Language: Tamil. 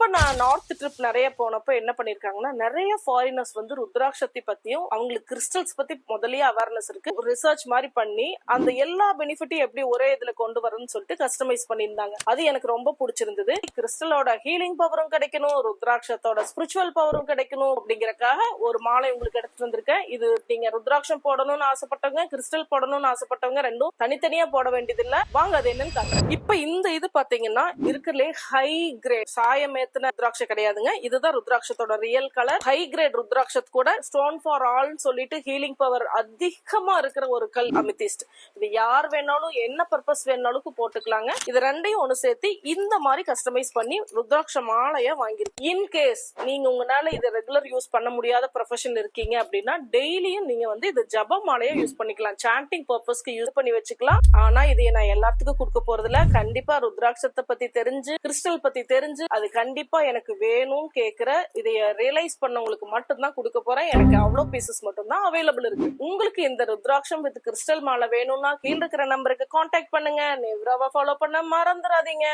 இப்ப நான் நார்த் ட்ரிப் நிறைய போனப்ப என்ன பண்ணிருக்காங்கன்னா, நிறைய ஃபாரினர்ஸ் வந்து ருத்ராட்சத்தை பத்தியும் அவங்களுக்கு கிறிஸ்டல்ஸ் பத்தி முதல்லயே அவேர்னஸ் இருக்கு, ஒரு ரிசர்ச் மாதிரி பண்ணி அந்த எல்லா பெனிஃபிட்டையும் எப்படி ஒரே இதுல கொண்டு வரணும்னு சொல்லிட்டு கஸ்டமைஸ் பண்ணியிருந்தாங்க. அது எனக்கு ரொம்ப பிடிச்சிருந்தது. கிறிஸ்டலோட ஹீலிங் பவரும் கிடைக்கணும், ருத்ராட்சத்தோட ஸ்பிரிச்சுவல் பவரும் கிடைக்கணும் அப்படிங்கறக்காக ஒரு மாலை உங்களுக்கு எடுத்துட்டு வந்திருக்கேன். இது நீங்க ருத்ராட்சம் போடணும்னு ஆசைப்பட்டவங்க, கிறிஸ்டல் போடணும்னு ஆசைப்பட்டவங்க ரெண்டும் தனித்தனியா போட வேண்டியது இல்ல. வாங்க அது என்னன்னு காட்டுறேன். இப்ப இந்த இது பாத்தீங்கன்னா இருக்கிறதுலே ஹை கிரேட் சாயம் ஏத்தின ருத்ராட்சம் கிடையாதுங்க. இதுதான் ருத்ராட்சத்தோட ரியல் கலர். ஹை கிரேட் ருத்ராட்சத்து கூட ஸ்டோன் ஃபார் ஆல் சொல்லிட்டு ஹீலிங் பவர் அதிகமா இருக்கிற ஒரு கல் அமிதிஸ்ட். இது யார் வேணாலும் என்ன பர்பஸ் வேணாலும் போட்டுக்கலாங்க. இது ரெண்டையும் ஒண்ணு சேர்த்து இந்த மாதிரி கஸ்டமைஸ் பண்ணி ருத்ராட்ச மாலையா வாங்கிருக்கு. இன்கேஸ் நீங்க உங்களால இதை ரெகுலர் யூஸ் பண்ண முடியாத ப்ரொஃபஷன் இருக்கீங்க அப்படின்னா டெய்லியும் நீங்க வந்து இது ஜப மாலையா யூஸ் பண்ணிக்கலாம். சாண்டிங் பர்பஸ்க்கு யூஸ் பண்ணி வச்சுக்கலாம். ஆனா இதை நான் எல்லாத்துக்கும் கொடுக்க போறதுல கண்டிப்பா ருத்ராட்சத்தை பத்தி தெரிஞ்சு கிறிஸ்டல் பத்தி தெரிஞ்சு அது கண்டிப்பா எனக்கு வேணும்னு கேக்குற இதைய ரியலைஸ் பண்ணவங்களுக்கு மட்டும்தான் கொடுக்க போறேன். எனக்கு அவ்வளவு பீசஸ் மட்டும் தான் அவைலபிள் இருக்கு. உங்களுக்கு இந்த ருத்ராட்சம் வித் கிறிஸ்டல் மாலை வேணும்னா கீழ இருக்கிற நம்பருக்கு கான்டாக்ட் பண்ணுங்க. நெவ்ராவை ஃபாலோ பண்ண மறந்துடாதீங்க.